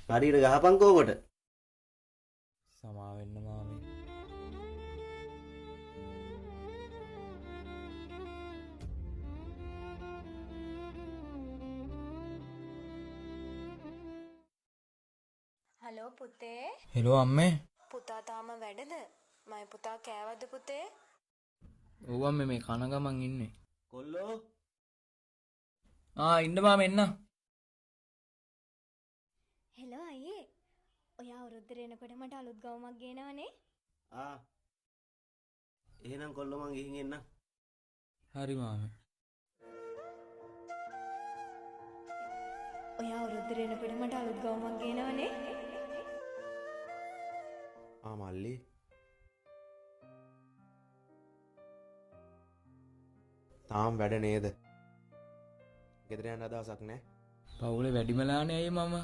හරියට ගහපන්කෝ කොට. සමා වෙන්න මාමේ. හලෝ පුතේ. හෙලෝ අම්මේ. පුතා තාම වැඩද? මයි පුතා කෑවද පුතේ? ඔව් අම්මේ මේ කන ගමන් ඉන්නේ. කොල්ලෝ ඉන්න මාමේ එන්න. හෙලෝ අයියේ. ඔයා අවුරුද්දට එනකොට මට අලුත් ගවුමක් ගේනවනේ. එහෙනම් කොල්ලෝ මං ගිහින් එන්නම්. හරි මාමේ. ඔයා අවුරුද්දට එනකොට මට අලුත් ගවුමක් ගේනවනේ. මල්ලි තාම වැඩ නේද? ගෙදර යන්න අදහසක් නැහැ. පවුලේ වැඩිමලානේ අයියේ මම.